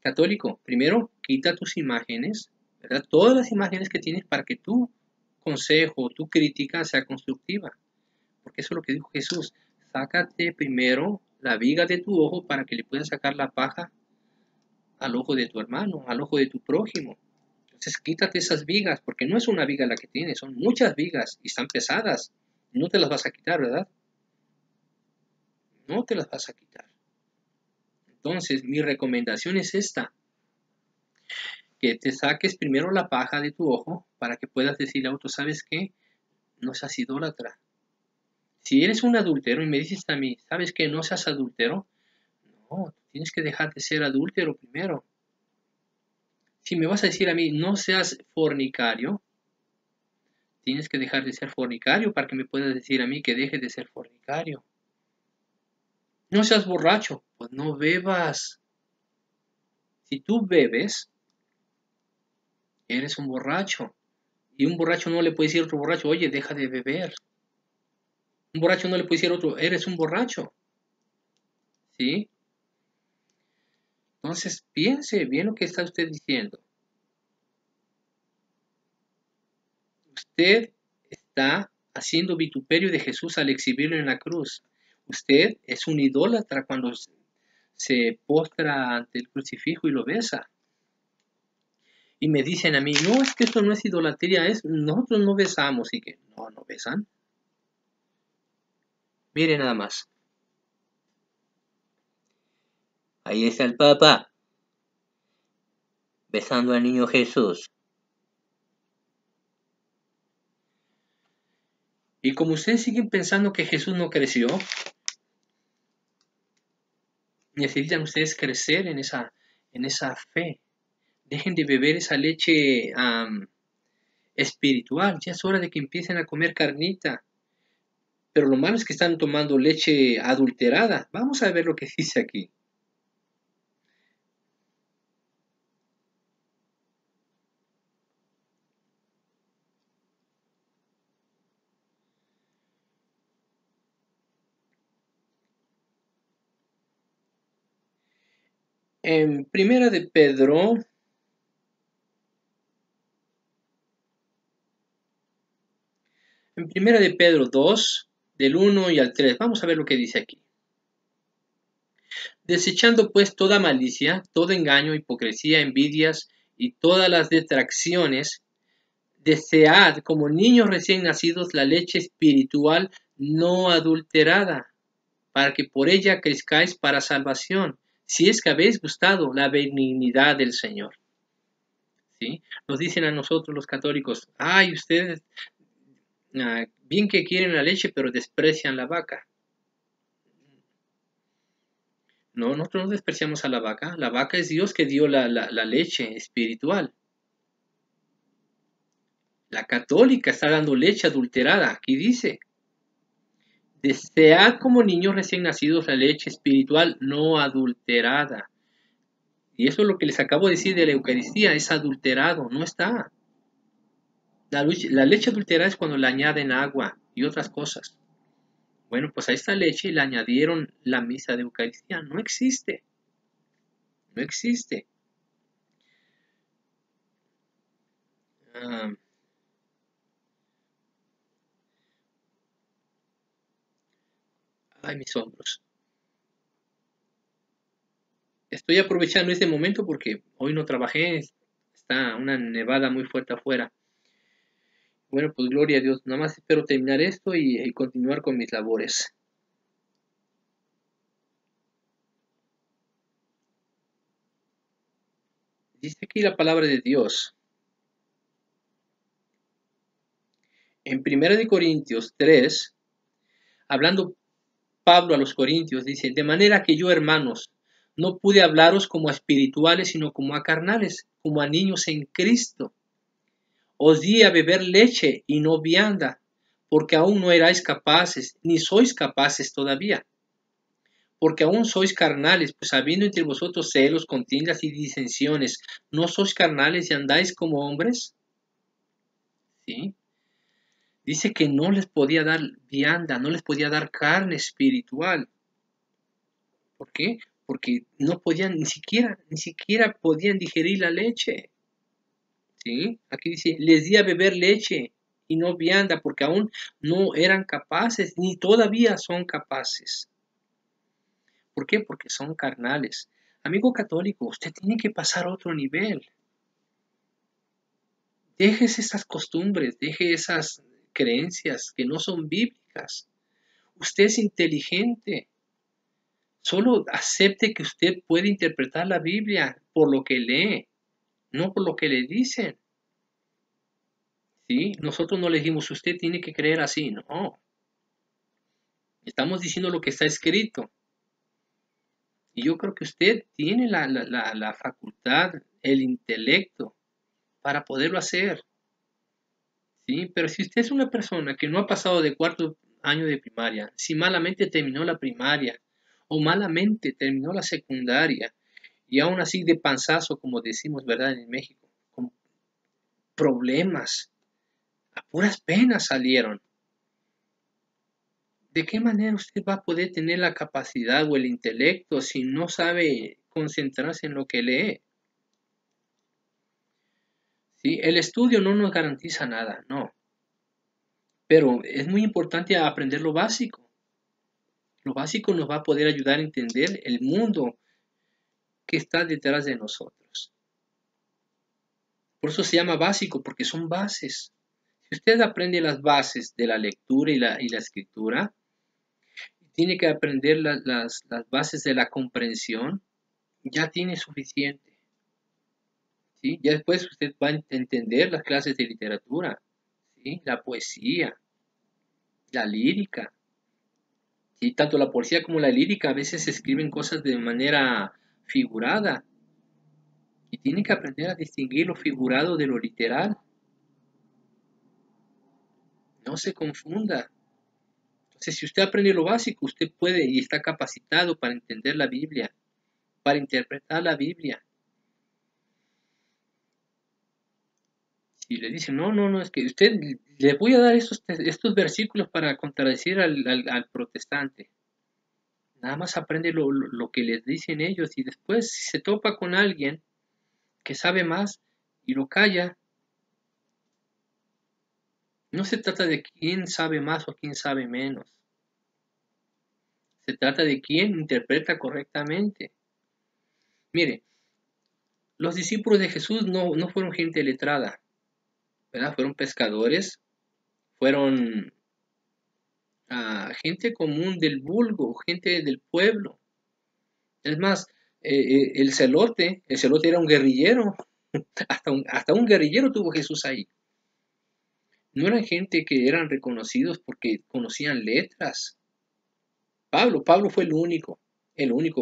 Católico, primero, quita tus imágenes, ¿verdad? Todas las imágenes que tienes para que tu consejo, tu crítica sea constructiva. Porque eso es lo que dijo Jesús. Sácate primero la viga de tu ojo para que le puedas sacar la paja al ojo de tu hermano, al ojo de tu prójimo. Entonces quítate esas vigas, porque no es una viga la que tienes, son muchas vigas y están pesadas. No te las vas a quitar, ¿verdad? No te las vas a quitar. Entonces, mi recomendación es esta, que te saques primero la paja de tu ojo para que puedas decirle a otro, ¿sabes qué? No seas idólatra. Si eres un adúltero y me dices a mí, ¿sabes qué? No seas adúltero. No, tienes que dejar de ser adúltero primero. Si me vas a decir a mí, no seas fornicario, tienes que dejar de ser fornicario para que me puedas decir a mí que deje de ser fornicario. No seas borracho, pues no bebas. Si tú bebes, eres un borracho. Y un borracho no le puede decir a otro borracho, oye, deja de beber. Un borracho no le puede decir a otro, eres un borracho. ¿Sí? Entonces, piense bien lo que está usted diciendo. Usted está haciendo vituperio de Jesús al exhibirlo en la cruz. Usted es un idólatra cuando se postra ante el crucifijo y lo besa. Y me dicen a mí, no, es que esto no es idolatría, nosotros no besamos. Y que, no besan. Mire nada más. Ahí está el Papa, besando al niño Jesús. Y como ustedes siguen pensando que Jesús no creció, necesitan ustedes crecer en esa fe. Dejen de beber esa leche espiritual. Ya es hora de que empiecen a comer carnita. Pero lo malo es que están tomando leche adulterada. Vamos a ver lo que dice aquí. En Primera de Pedro, en Primera de Pedro 2, del 1 y al 3, vamos a ver lo que dice aquí. Desechando pues toda malicia, todo engaño, hipocresía, envidias y todas las detracciones, desead como niños recién nacidos la leche espiritual no adulterada, para que por ella crezcáis para salvación, si es que habéis gustado la benignidad del Señor. ¿Sí? Nos dicen a nosotros los católicos, ay, ustedes bien que quieren la leche, pero desprecian la vaca. No, nosotros no despreciamos a la vaca. La vaca es Dios que dio la leche espiritual. La católica está dando leche adulterada. Aquí dice, desead como niños recién nacidos la leche espiritual no adulterada. Y eso es lo que les acabo de decir de la Eucaristía, es adulterado, no está. La leche adulterada es cuando le añaden agua y otras cosas. Bueno, pues a esta leche le añadieron la misa de Eucaristía. No existe. No existe. Ay, mis hombros. Estoy aprovechando este momento porque hoy no trabajé. Está una nevada muy fuerte afuera. Bueno, pues gloria a Dios. Nada más espero terminar esto y continuar con mis labores. Dice aquí la palabra de Dios. En 1 Corintios 3, hablando Pablo a los Corintios, dice, de manera que yo, hermanos, no pude hablaros como a espirituales, sino como a carnales, como a niños en Cristo. Os di a beber leche y no vianda, porque aún no erais capaces, ni sois capaces todavía. Porque aún sois carnales, pues habiendo entre vosotros celos, contiendas y disensiones, ¿no sois carnales y andáis como hombres? ¿Sí? Dice que no les podía dar vianda, no les podía dar carne espiritual. ¿Por qué? Porque no podían, ni siquiera podían digerir la leche. ¿Sí? Aquí dice, les di a beber leche y no vianda, porque aún no eran capaces, ni todavía son capaces. ¿Por qué? Porque son carnales. Amigo católico, usted tiene que pasar a otro nivel. Deje esas costumbres, deje esas creencias que no son bíblicas. Usted es inteligente. Solo acepte que usted puede interpretar la Biblia por lo que lee, no por lo que le dicen. ¿Sí? Nosotros no le dijimos, usted tiene que creer así. No. Estamos diciendo lo que está escrito. Y yo creo que usted tiene la facultad, el intelecto para poderlo hacer. ¿Sí? Pero si usted es una persona que no ha pasado de cuarto año de primaria, si malamente terminó la primaria o malamente terminó la secundaria y aún así de panzazo, como decimos, ¿verdad? En México, con problemas, a puras penas salieron. ¿De qué manera usted va a poder tener la capacidad o el intelecto si no sabe concentrarse en lo que lee? ¿Sí? El estudio no nos garantiza nada, no. Pero es muy importante aprender lo básico. Lo básico nos va a poder ayudar a entender el mundo que está detrás de nosotros. Por eso se llama básico, porque son bases. Si usted aprende las bases de la lectura y la escritura, tiene que aprender las bases de la comprensión, ya tiene suficiente. ¿Sí? Ya después usted va a entender las clases de literatura, ¿sí? La poesía, la lírica. ¿Sí? Tanto la poesía como la lírica a veces se escriben cosas de manera figurada y tiene que aprender a distinguir lo figurado de lo literal. No se confunda. Entonces, si usted aprende lo básico, usted puede y está capacitado para entender la Biblia, para interpretar la Biblia. Si le dicen, no, es que usted le voy a dar estos versículos para contradecir al protestante. Nada más aprende lo que les dicen ellos y después si se topa con alguien que sabe más y lo calla, no se trata de quién sabe más o quién sabe menos. Se trata de quién interpreta correctamente. Mire, los discípulos de Jesús no fueron gente letrada, ¿verdad? Fueron pescadores, fueron gente común del vulgo, gente del pueblo. Es más, el celote era un guerrillero, hasta un guerrillero tuvo Jesús ahí. No eran gente que eran reconocidos porque conocían letras. Pablo fue el único,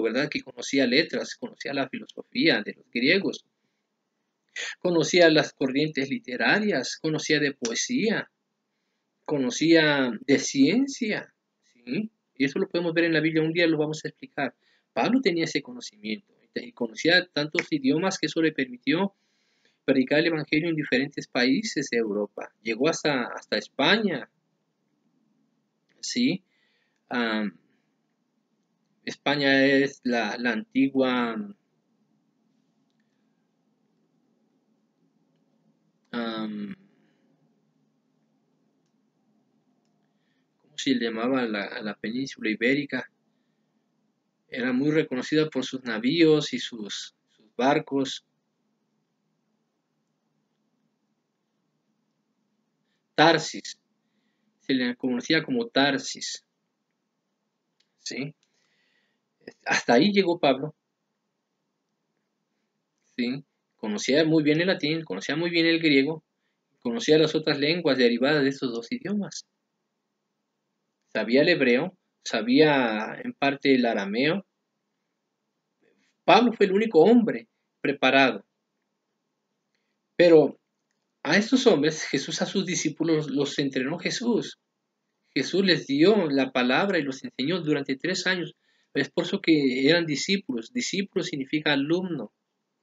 ¿verdad?, que conocía letras, conocía la filosofía de los griegos, conocía las corrientes literarias, conocía de poesía, conocía de ciencia, ¿sí? Y eso lo podemos ver en la Biblia, un día lo vamos a explicar. Pablo tenía ese conocimiento y conocía tantos idiomas que eso le permitió predicar el Evangelio en diferentes países de Europa. Llegó hasta España, ¿sí? Um, España es la antigua, ¿cómo se llamaba la península ibérica? Era muy reconocida por sus navíos y sus barcos. Tarsis, se le conocía como Tarsis, ¿sí? Hasta ahí llegó Pablo, ¿sí? conocía muy bien el latín, conocía muy bien el griego, conocía las otras lenguas derivadas de estos dos idiomas. Sabía el hebreo, sabía en parte el arameo. Pablo fue el único hombre preparado. Pero a estos hombres, Jesús a sus discípulos los entrenó Jesús. Jesús les dio la palabra y los enseñó durante 3 años. Es por eso que eran discípulos. Discípulo significa alumno,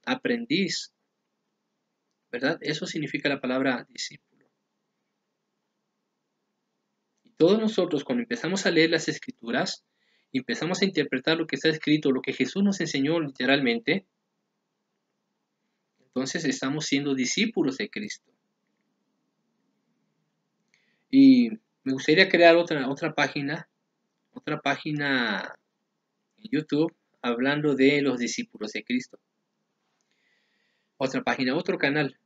aprendiz, ¿verdad? Eso significa la palabra discípulo. Y todos nosotros, cuando empezamos a leer las Escrituras, y empezamos a interpretar lo que está escrito, lo que Jesús nos enseñó literalmente, entonces estamos siendo discípulos de Cristo. Y me gustaría crear otra página en YouTube hablando de los discípulos de Cristo. Otra página, otro canal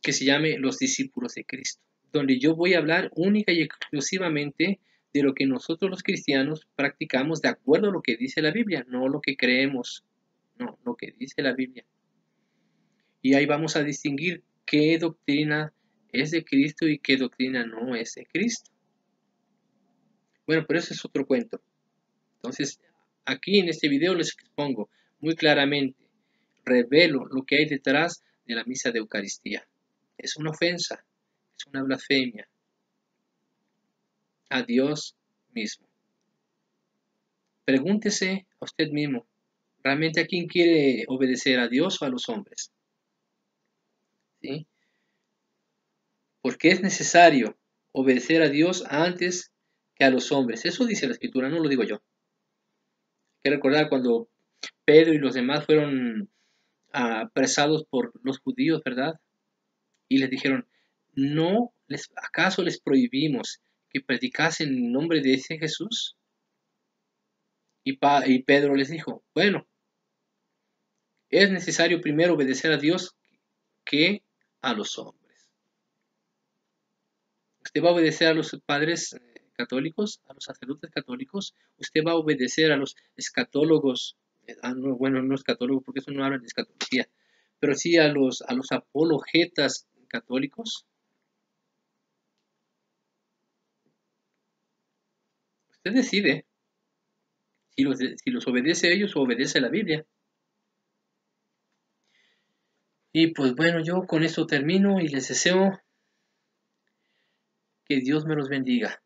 que se llame Los Discípulos de Cristo, donde yo voy a hablar única y exclusivamente de lo que nosotros los cristianos practicamos de acuerdo a lo que dice la Biblia, no lo que creemos, no, lo que dice la Biblia. Y ahí vamos a distinguir qué doctrina es de Cristo y qué doctrina no es de Cristo. Bueno, pero eso es otro cuento. Entonces, aquí en este video les expongo muy claramente, revelo lo que hay detrás de la misa de Eucaristía. Es una ofensa, es una blasfemia a Dios mismo. Pregúntese a usted mismo, ¿realmente a quién quiere obedecer, a Dios o a los hombres? ¿Sí? Porque es necesario obedecer a Dios antes que a los hombres. Eso dice la Escritura, no lo digo yo. Hay que recordar cuando Pedro y los demás fueron apresados por los judíos, ¿verdad? Y les dijeron, ¿acaso les prohibimos que predicasen en nombre de ese Jesús? Y Pedro les dijo, bueno, es necesario primero obedecer a Dios que a los hombres. Usted va a obedecer a los padres católicos, a los sacerdotes católicos, usted va a obedecer a los escatólogos, no escatólogos porque eso no hablan de escatología, pero sí a los apologetas católicos. Usted decide si los obedece a ellos o obedece a la Biblia. Y pues bueno, yo con esto termino y les deseo que Dios me los bendiga.